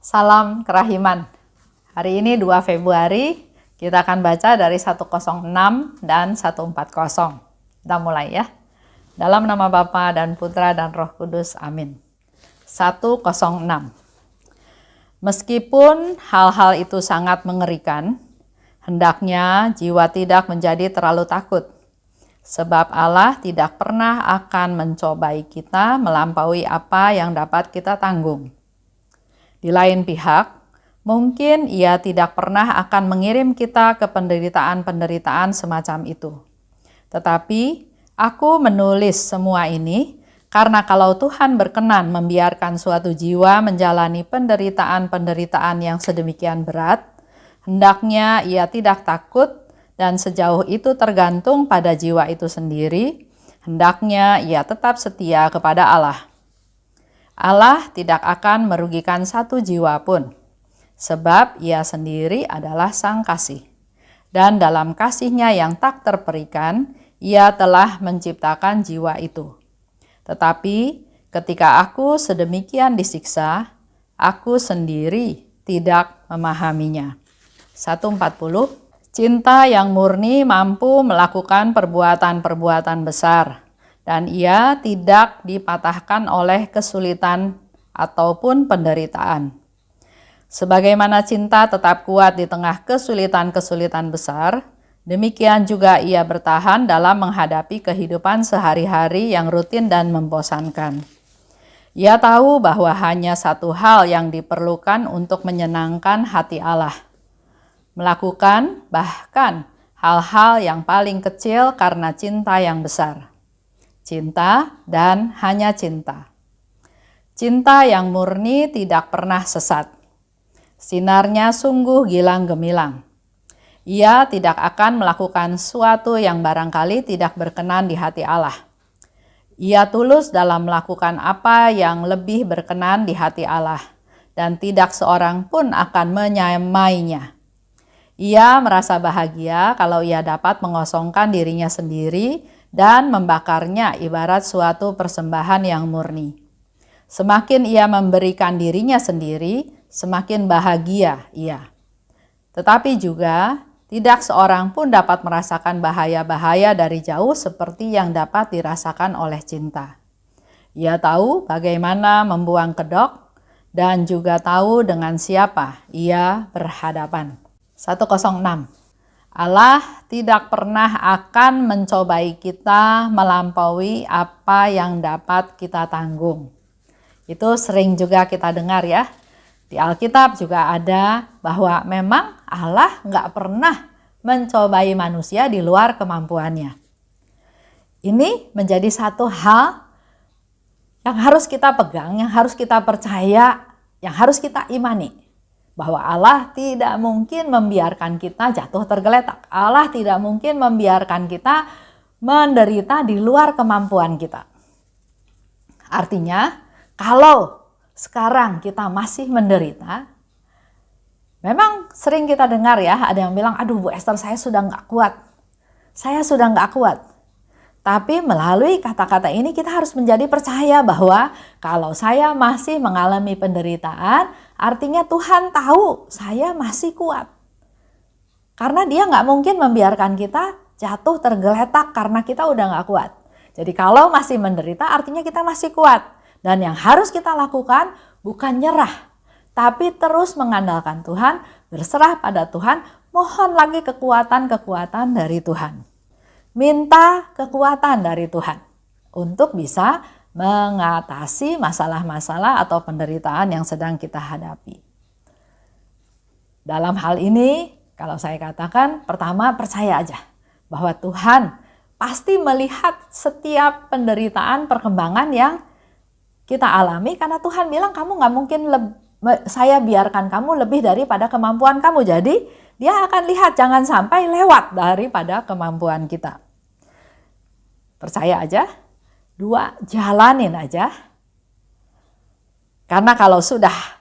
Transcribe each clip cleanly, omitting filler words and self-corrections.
Salam kerahiman. Hari ini 2 Februari, kita akan baca dari 106 dan 140. Kita mulai ya. Dalam nama Bapa dan Putra dan Roh Kudus, amin. 106. Meskipun hal-hal itu sangat mengerikan, hendaknya jiwa tidak menjadi terlalu takut. Sebab Allah tidak pernah akan mencobai kita melampaui apa yang dapat kita tanggung. Di lain pihak, mungkin Ia tidak pernah akan mengirim kita ke penderitaan-penderitaan semacam itu. Tetapi aku menulis semua ini karena kalau Tuhan berkenan membiarkan suatu jiwa menjalani penderitaan-penderitaan yang sedemikian berat, hendaknya ia tidak takut dan sejauh itu tergantung pada jiwa itu sendiri, hendaknya ia tetap setia kepada Allah. Allah tidak akan merugikan satu jiwa pun, sebab Ia sendiri adalah Sang Kasih. Dan dalam kasih-Nya yang tak terperikan, Ia telah menciptakan jiwa itu. Tetapi ketika aku sedemikian disiksa, aku sendiri tidak memahaminya. 140. Cinta yang murni mampu melakukan perbuatan-perbuatan besar, dan ia tidak dipatahkan oleh kesulitan ataupun penderitaan. Sebagaimana cinta tetap kuat di tengah kesulitan-kesulitan besar, demikian juga ia bertahan dalam menghadapi kehidupan sehari-hari yang rutin dan membosankan. Ia tahu bahwa hanya satu hal yang diperlukan untuk menyenangkan hati Allah. Melakukan bahkan hal-hal yang paling kecil karena cinta yang besar. Cinta dan hanya cinta. Cinta yang murni tidak pernah sesat. Sinarnya sungguh gilang gemilang. Ia tidak akan melakukan sesuatu yang barangkali tidak berkenan di hati Allah. Ia tulus dalam melakukan apa yang lebih berkenan di hati Allah, dan tidak seorang pun akan menyamainya. Ia merasa bahagia kalau ia dapat mengosongkan dirinya sendiri dan membakarnya ibarat suatu persembahan yang murni. Semakin ia memberikan dirinya sendiri, semakin bahagia ia. Tetapi juga tidak seorang pun dapat merasakan bahaya-bahaya dari jauh seperti yang dapat dirasakan oleh cinta. Ia tahu bagaimana membuang kedok dan juga tahu dengan siapa ia berhadapan. 106. Allah tidak pernah akan mencobai kita melampaui apa yang dapat kita tanggung. Itu sering juga kita dengar ya. Di Alkitab juga ada bahwa memang Allah nggak pernah mencobai manusia di luar kemampuannya. Ini menjadi satu hal yang harus kita pegang, yang harus kita percaya, yang harus kita imani. Bahwa Allah tidak mungkin membiarkan kita jatuh tergeletak. Allah tidak mungkin membiarkan kita menderita di luar kemampuan kita. Artinya, kalau sekarang kita masih menderita, memang sering kita dengar ya, ada yang bilang, aduh Bu Esther saya sudah nggak kuat. Saya sudah nggak kuat. Tapi melalui kata-kata ini kita harus menjadi percaya bahwa kalau saya masih mengalami penderitaan, artinya Tuhan tahu saya masih kuat. Karena Dia nggak mungkin membiarkan kita jatuh tergeletak karena kita udah nggak kuat. Jadi kalau masih menderita artinya kita masih kuat. Dan yang harus kita lakukan bukan nyerah, tapi terus mengandalkan Tuhan, berserah pada Tuhan, mohon lagi kekuatan-kekuatan dari Tuhan. Minta kekuatan dari Tuhan untuk bisa mengatasi masalah-masalah atau penderitaan yang sedang kita hadapi. Dalam hal ini, kalau saya katakan, pertama percaya aja bahwa Tuhan pasti melihat setiap penderitaan perkembangan yang kita alami, karena Tuhan bilang kamu nggak mungkin saya biarkan kamu lebih daripada kemampuan kamu. Jadi Dia akan lihat jangan sampai lewat daripada kemampuan kita. Percaya aja. 2, jalanin aja. Karena kalau sudah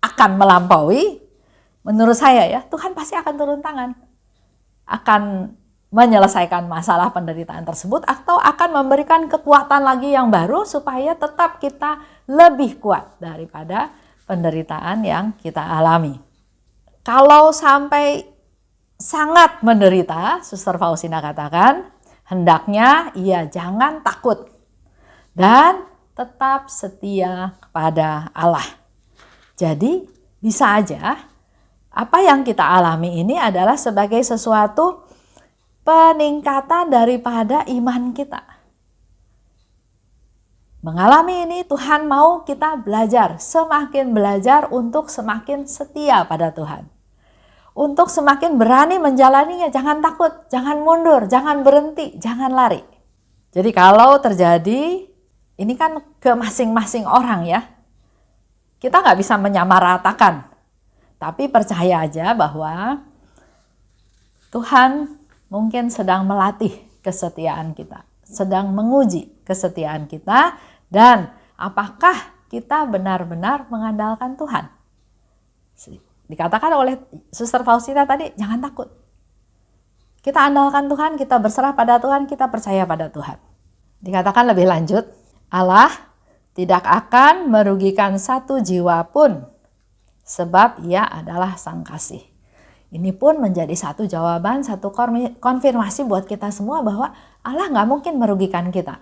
akan melampaui, menurut saya ya, Tuhan pasti akan turun tangan. Akan menyelesaikan masalah penderitaan tersebut atau akan memberikan kekuatan lagi yang baru supaya tetap kita lebih kuat daripada penderitaan yang kita alami. Kalau sampai sangat menderita, Suster Faustina katakan, hendaknya ia jangan takut dan tetap setia kepada Allah. Jadi bisa aja apa yang kita alami ini adalah sebagai sesuatu peningkatan daripada iman kita. Mengalami ini Tuhan mau kita belajar, semakin belajar untuk semakin setia pada Tuhan. Untuk semakin berani menjalaninya, jangan takut, jangan mundur, jangan berhenti, jangan lari. Jadi kalau terjadi, ini kan ke masing-masing orang ya. Kita nggak bisa menyamaratakan, tapi percaya aja bahwa Tuhan mungkin sedang melatih kesetiaan kita, sedang menguji kesetiaan kita, dan apakah kita benar-benar mengandalkan Tuhan. Dikatakan oleh Suster Faustina tadi, jangan takut. Kita andalkan Tuhan, kita berserah pada Tuhan, kita percaya pada Tuhan. Dikatakan lebih lanjut, Allah tidak akan merugikan satu jiwa pun, sebab Ia adalah Sang Kasih. Ini pun menjadi satu jawaban, satu konfirmasi buat kita semua bahwa Allah nggak mungkin merugikan kita.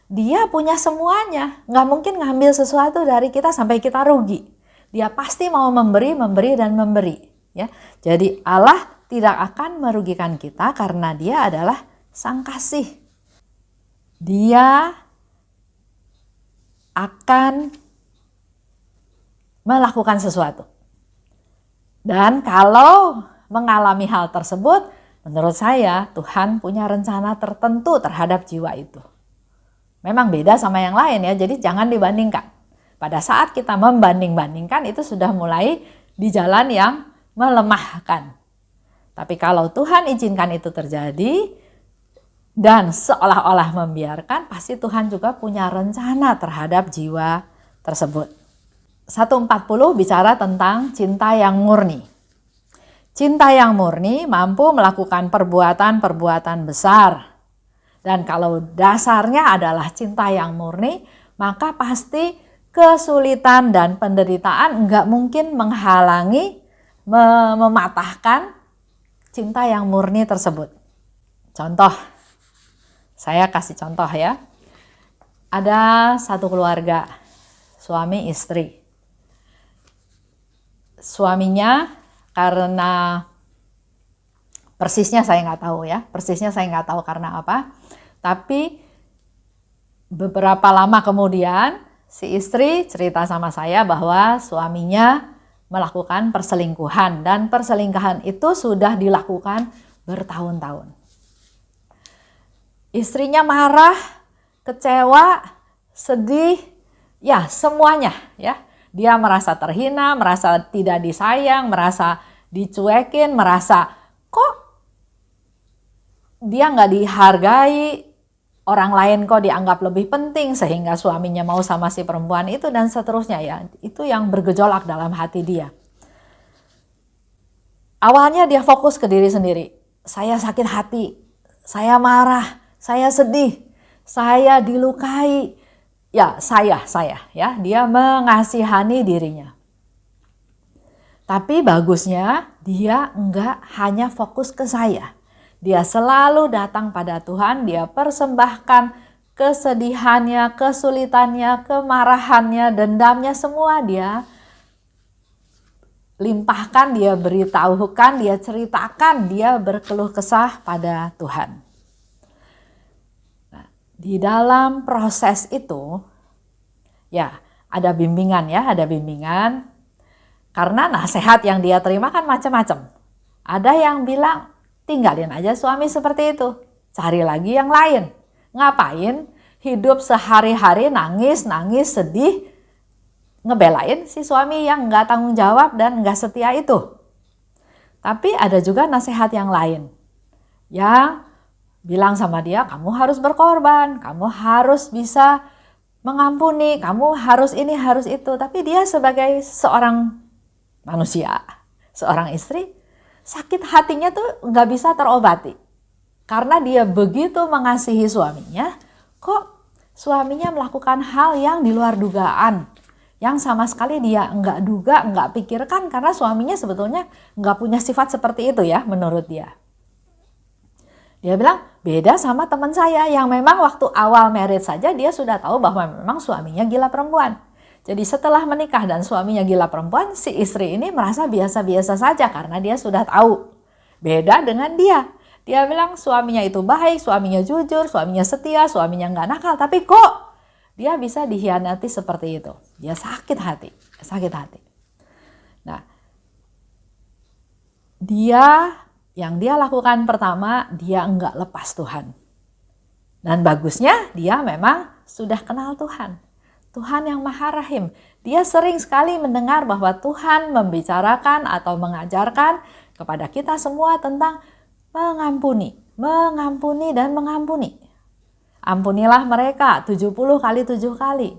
Dia punya semuanya, nggak mungkin ngambil sesuatu dari kita sampai kita rugi. Dia pasti mau memberi, dan memberi. Ya, jadi Allah tidak akan merugikan kita karena Dia adalah Sang Kasih. Dia akan melakukan sesuatu. Dan kalau mengalami hal tersebut, menurut saya Tuhan punya rencana tertentu terhadap jiwa itu. Memang beda sama yang lain ya, jadi jangan dibandingkan. Pada saat kita membanding-bandingkan itu sudah mulai di jalan yang melemahkan. Tapi kalau Tuhan izinkan itu terjadi dan seolah-olah membiarkan, pasti Tuhan juga punya rencana terhadap jiwa tersebut. 1:40 bicara tentang cinta yang murni. Cinta yang murni mampu melakukan perbuatan-perbuatan besar. Dan kalau dasarnya adalah cinta yang murni, maka pasti kesulitan dan penderitaan enggak mungkin menghalangi, mematahkan cinta yang murni tersebut. Contoh, saya kasih contoh ya. Ada satu keluarga, suami istri. Suaminya karena persisnya saya nggak tahu karena apa. Tapi beberapa lama kemudian si istri cerita sama saya bahwa suaminya melakukan perselingkuhan dan perselingkuhan itu sudah dilakukan bertahun-tahun. Istrinya marah, kecewa, sedih, ya semuanya ya. Dia merasa terhina, merasa tidak disayang, merasa dicuekin, merasa kok dia nggak dihargai, orang lain kok dianggap lebih penting sehingga suaminya mau sama si perempuan itu dan seterusnya ya. Itu yang bergejolak dalam hati dia. Awalnya dia fokus ke diri sendiri. Saya sakit hati, saya marah, saya sedih, saya dilukai. Ya, saya ya. Dia mengasihani dirinya. Tapi bagusnya dia enggak hanya fokus ke saya. Dia selalu datang pada Tuhan, dia persembahkan kesedihannya, kesulitannya, kemarahannya, dendamnya semua dia limpahkan, dia beritahukan, dia ceritakan, dia berkeluh kesah pada Tuhan. Nah, di dalam proses itu ya ada bimbingan karena nasihat yang dia terima kan macam-macam. Ada yang bilang tinggalin aja suami seperti itu, cari lagi yang lain. Ngapain hidup sehari-hari nangis, sedih, ngebelain si suami yang nggak tanggung jawab dan nggak setia itu. Tapi ada juga nasihat yang lain, yang bilang sama dia, kamu harus berkorban, kamu harus bisa mengampuni, kamu harus ini, harus itu. Tapi dia sebagai seorang manusia, seorang istri, sakit hatinya tuh nggak bisa terobati. Karena dia begitu mengasihi suaminya, kok suaminya melakukan hal yang di luar dugaan, yang sama sekali dia nggak duga, nggak pikirkan karena suaminya sebetulnya nggak punya sifat seperti itu ya menurut dia. Dia bilang beda sama teman saya yang memang waktu awal married saja dia sudah tahu bahwa memang suaminya gila perempuan. Jadi setelah menikah dan suaminya gila perempuan, si istri ini merasa biasa-biasa saja karena dia sudah tahu. Beda dengan dia. Dia bilang suaminya itu baik, suaminya jujur, suaminya setia, suaminya nggak nakal. Tapi kok dia bisa dikhianati seperti itu? Dia sakit hati, sakit hati. Nah, yang dia lakukan pertama, dia enggak lepas Tuhan. Dan bagusnya dia memang sudah kenal Tuhan. Tuhan yang Maha Rahim. Dia sering sekali mendengar bahwa Tuhan membicarakan atau mengajarkan kepada kita semua tentang mengampuni, mengampuni dan mengampuni. Ampunilah mereka 70 kali 7 kali.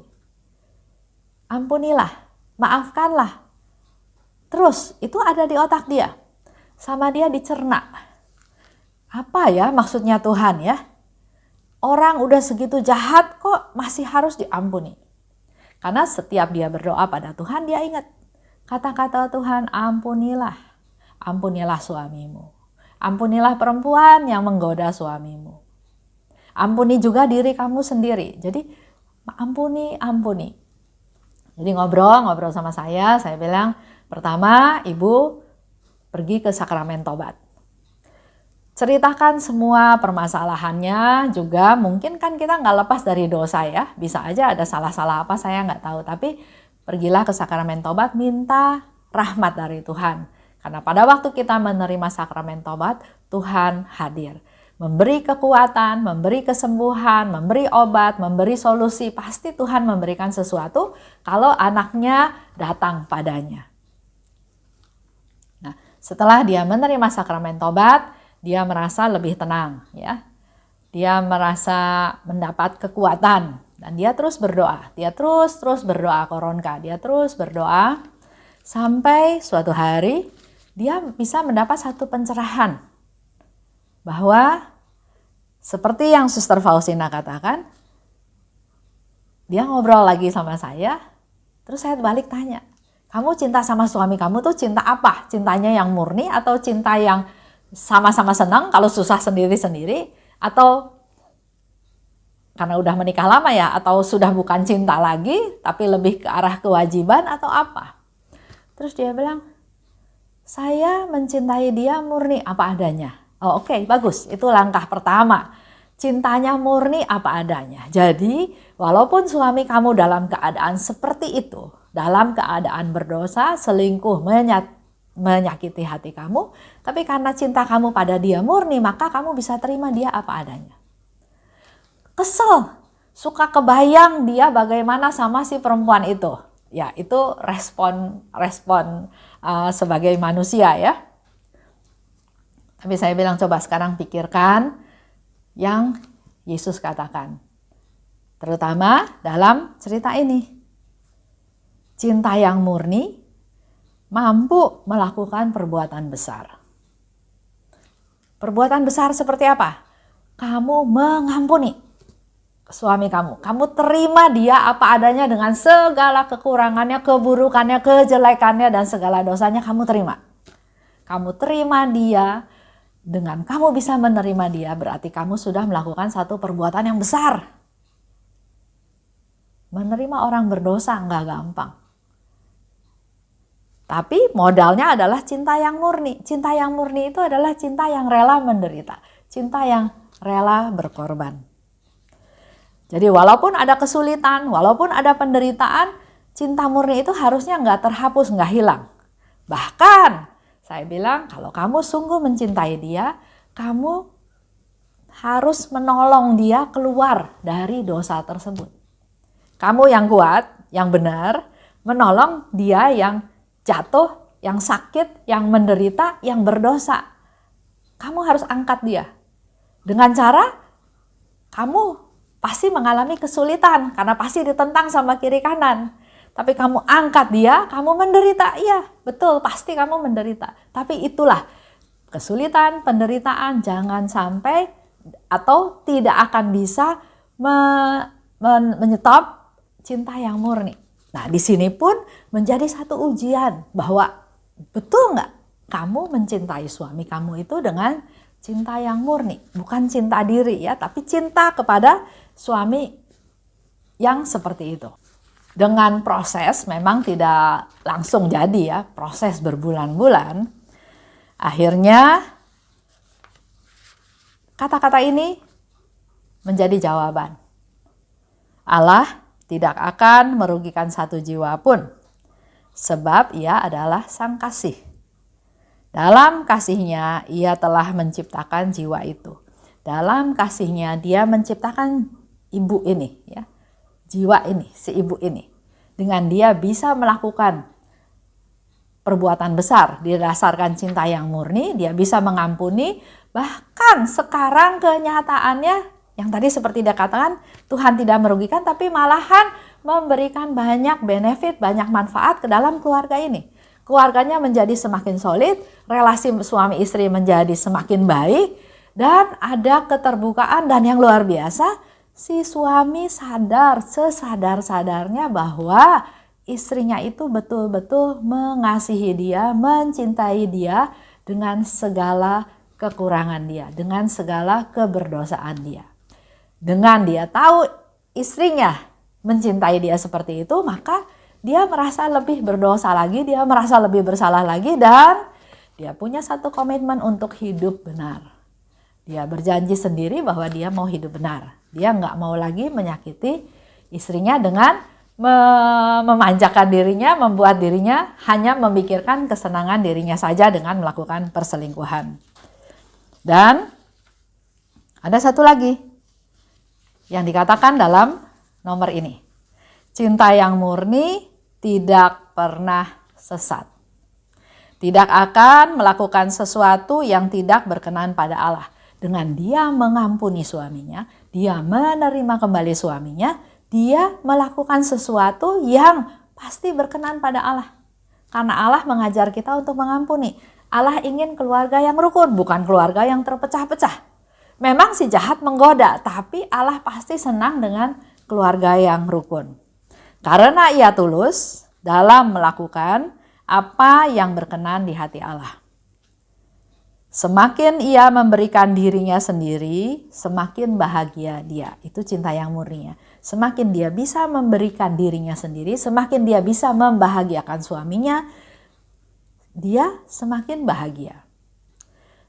Ampunilah, maafkanlah. Terus itu ada di otak dia. Sama dia dicerna. Apa ya maksudnya Tuhan ya? Orang udah segitu jahat kok masih harus diampuni. Karena setiap dia berdoa pada Tuhan dia ingat kata-kata Tuhan, ampunilah. Ampunilah suamimu. Ampunilah perempuan yang menggoda suamimu. Ampuni juga diri kamu sendiri. Jadi ampuni. Jadi ngobrol sama saya bilang, pertama ibu pergi ke sakramen tobat. Ceritakan semua permasalahannya juga, mungkin kan kita nggak lepas dari dosa ya. Bisa aja ada salah-salah apa saya nggak tahu. Tapi pergilah ke sakramen tobat, minta rahmat dari Tuhan. Karena pada waktu kita menerima sakramen tobat, Tuhan hadir. Memberi kekuatan, memberi kesembuhan, memberi obat, memberi solusi. Pasti Tuhan memberikan sesuatu kalau anaknya datang padanya. Nah, setelah dia menerima sakramen tobat, dia merasa lebih tenang ya. Dia merasa mendapat kekuatan dan dia terus berdoa. Dia terus berdoa koronka. Dia terus berdoa sampai suatu hari dia bisa mendapat satu pencerahan bahwa seperti yang Suster Faustina katakan, dia ngobrol lagi sama saya, terus saya balik tanya, kamu cinta sama suami kamu tuh cinta apa? Cintanya yang murni atau cinta yang sama-sama senang kalau susah sendiri-sendiri, atau karena udah menikah lama ya, atau sudah bukan cinta lagi tapi lebih ke arah kewajiban atau apa? Terus dia bilang, saya mencintai dia murni apa adanya. Oh oke, bagus, itu langkah pertama. Cintanya murni apa adanya. Jadi walaupun suami kamu dalam keadaan seperti itu, dalam keadaan berdosa, selingkuh, menyakiti hati kamu, tapi karena cinta kamu pada dia murni, maka kamu bisa terima dia apa adanya. Kesel, suka kebayang dia bagaimana sama si perempuan itu. Ya, itu respon sebagai manusia ya. Tapi saya bilang coba sekarang pikirkan yang Yesus katakan. Terutama dalam cerita ini. Cinta yang murni mampu melakukan perbuatan besar. Perbuatan besar seperti apa? Kamu mengampuni suami kamu. Kamu terima dia apa adanya dengan segala kekurangannya, keburukannya, kejelekannya, dan segala dosanya kamu terima. Kamu terima dia, dengan kamu bisa menerima dia berarti kamu sudah melakukan satu perbuatan yang besar. Menerima orang berdosa nggak gampang. Tapi modalnya adalah cinta yang murni. Cinta yang murni itu adalah cinta yang rela menderita. Cinta yang rela berkorban. Jadi walaupun ada kesulitan, walaupun ada penderitaan, cinta murni itu harusnya nggak terhapus, nggak hilang. Bahkan saya bilang kalau kamu sungguh mencintai dia, kamu harus menolong dia keluar dari dosa tersebut. Kamu yang kuat, yang benar, menolong dia yang jatuh, yang sakit, yang menderita, yang berdosa. Kamu harus angkat dia. Dengan cara kamu pasti mengalami kesulitan karena pasti ditentang sama kiri kanan. Tapi kamu angkat dia, kamu menderita. Iya, betul, pasti kamu menderita. Tapi itulah kesulitan, penderitaan, jangan sampai atau tidak akan bisa menyetop cinta yang murni. Nah, di sini pun menjadi satu ujian bahwa betul nggak kamu mencintai suami kamu itu dengan cinta yang murni, bukan cinta diri ya, tapi cinta kepada suami yang seperti itu. Dengan proses memang tidak langsung jadi ya, proses berbulan-bulan. Akhirnya kata-kata ini menjadi jawaban. Allah tidak akan merugikan satu jiwa pun, sebab Ia adalah Sang Kasih. Dalam kasihnya Ia telah menciptakan jiwa itu. Dalam kasihnya Dia menciptakan ibu ini, ya, jiwa ini, si ibu ini. Dengan Dia bisa melakukan perbuatan besar didasarkan cinta yang murni, Dia bisa mengampuni. Bahkan sekarang kenyataannya yang tadi seperti dia katakan, Tuhan tidak merugikan tapi malahan memberikan banyak benefit, banyak manfaat ke dalam keluarga ini. Keluarganya menjadi semakin solid, relasi suami istri menjadi semakin baik, dan ada keterbukaan. Dan yang luar biasa, si suami sadar sesadar-sadarnya bahwa istrinya itu betul-betul mengasihi dia, mencintai dia dengan segala kekurangan dia, dengan segala keberdosaan dia. Dengan dia tahu istrinya mencintai dia seperti itu, maka dia merasa lebih berdosa lagi, dia merasa lebih bersalah lagi, dan dia punya satu komitmen untuk hidup benar. Dia berjanji sendiri bahwa dia mau hidup benar. Dia nggak mau lagi menyakiti istrinya dengan memanjakan dirinya, membuat dirinya hanya memikirkan kesenangan dirinya saja dengan melakukan perselingkuhan. Dan ada satu lagi yang dikatakan dalam nomor ini. Cinta yang murni tidak pernah sesat. Tidak akan melakukan sesuatu yang tidak berkenan pada Allah. Dengan dia mengampuni suaminya, dia menerima kembali suaminya, dia melakukan sesuatu yang pasti berkenan pada Allah. Karena Allah mengajar kita untuk mengampuni. Allah ingin keluarga yang rukun, bukan keluarga yang terpecah-pecah. Memang si jahat menggoda, tapi Allah pasti senang dengan keluarga yang rukun. Karena Ia tulus dalam melakukan apa yang berkenan di hati Allah. Semakin Ia memberikan dirinya sendiri, semakin bahagia dia. Itu cinta yang murni. Semakin dia bisa memberikan dirinya sendiri, semakin dia bisa membahagiakan suaminya, dia semakin bahagia.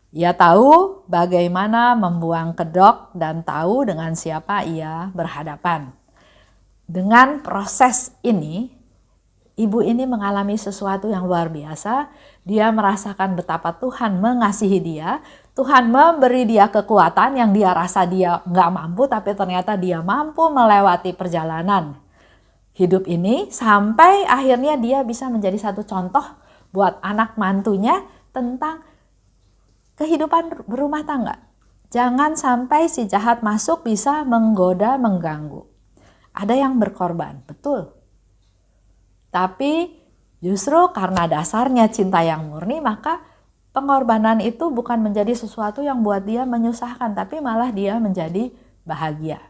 Ia tahu bagaimana membuang kedok dan tahu dengan siapa ia berhadapan. Dengan proses ini, ibu ini mengalami sesuatu yang luar biasa. Dia merasakan betapa Tuhan mengasihi dia. Tuhan memberi dia kekuatan yang dia rasa dia nggak mampu, tapi ternyata dia mampu melewati perjalanan hidup ini. Sampai akhirnya dia bisa menjadi satu contoh buat anak mantunya tentang kehidupan berumah tangga. Jangan sampai si jahat masuk bisa menggoda, mengganggu. Ada yang berkorban, betul. Tapi justru karena dasarnya cinta yang murni, maka pengorbanan itu bukan menjadi sesuatu yang buat dia menyusahkan, tapi malah dia menjadi bahagia.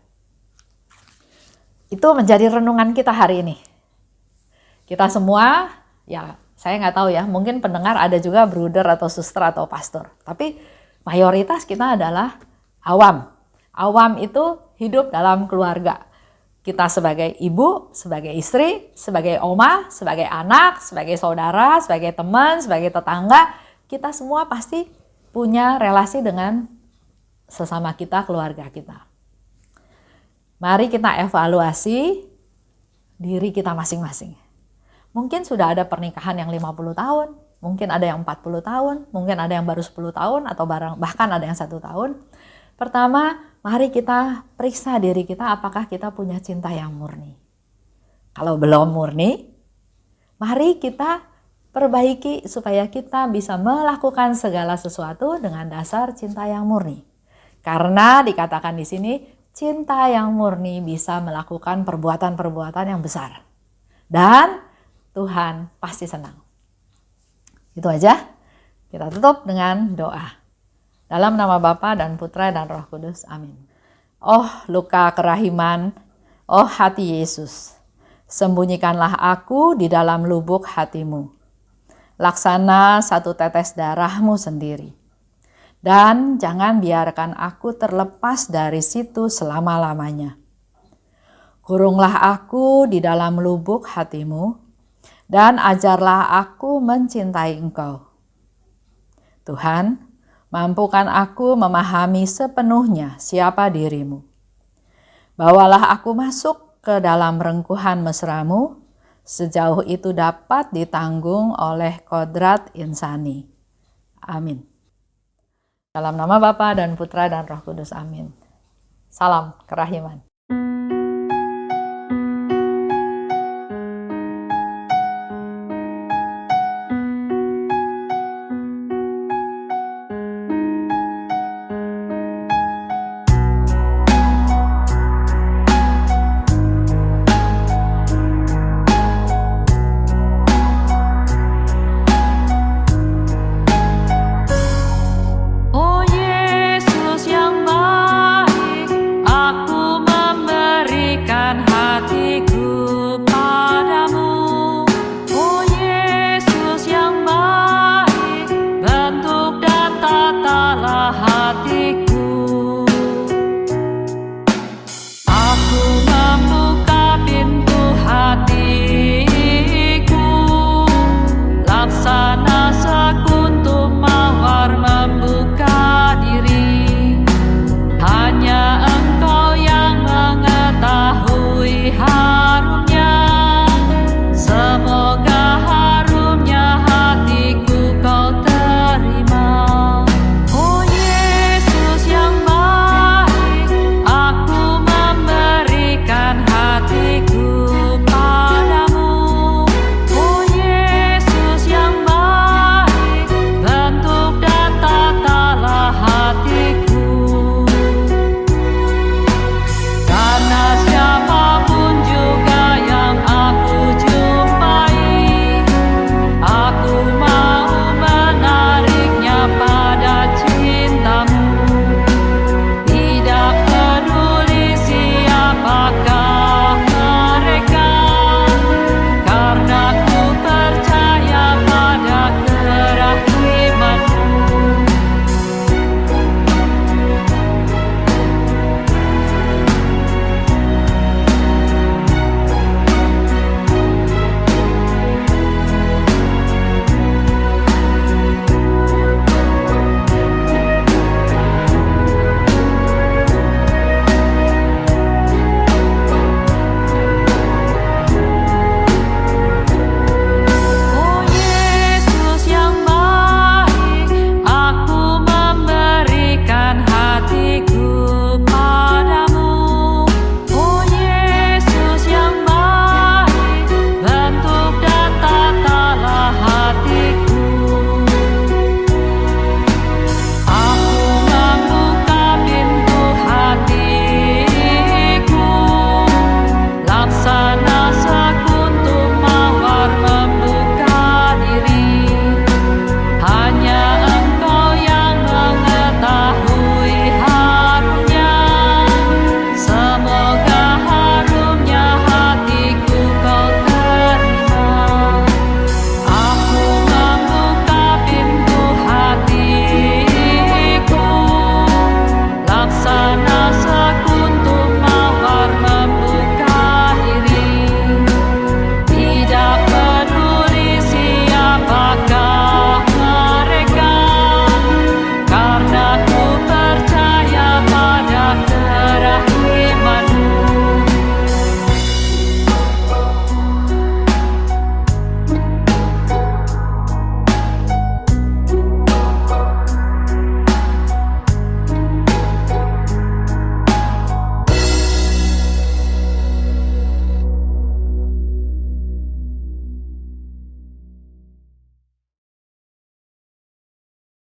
Itu menjadi renungan kita hari ini. Kita semua, ya saya nggak tahu ya, mungkin pendengar ada juga brother atau suster atau pastor. Tapi mayoritas kita adalah awam. Awam itu hidup dalam keluarga. Kita sebagai ibu, sebagai istri, sebagai oma, sebagai anak, sebagai saudara, sebagai teman, sebagai tetangga. Kita semua pasti punya relasi dengan sesama kita, keluarga kita. Mari kita evaluasi diri kita masing-masing. Mungkin sudah ada pernikahan yang 50 tahun, mungkin ada yang 40 tahun, mungkin ada yang baru 10 tahun, atau bahkan ada yang 1 tahun. Pertama, mari kita periksa diri kita apakah kita punya cinta yang murni. Kalau belum murni, mari kita perbaiki supaya kita bisa melakukan segala sesuatu dengan dasar cinta yang murni. Karena dikatakan di sini, cinta yang murni bisa melakukan perbuatan-perbuatan yang besar. Dan Tuhan pasti senang. Itu aja. Kita tutup dengan doa. Dalam nama Bapa dan Putra dan Roh Kudus. Amin. Oh luka kerahiman, oh hati Yesus. Sembunyikanlah aku di dalam lubuk hatimu. Laksana satu tetes darahmu sendiri. Dan jangan biarkan aku terlepas dari situ selama-lamanya. Kurunglah aku di dalam lubuk hatimu, dan ajarlah aku mencintai Engkau. Tuhan, mampukan aku memahami sepenuhnya siapa dirimu. Bawalah aku masuk ke dalam rengkuhan mesramu, sejauh itu dapat ditanggung oleh kodrat insani. Amin. Dalam nama Bapa dan Putra dan Roh Kudus. Amin. Salam kerahiman.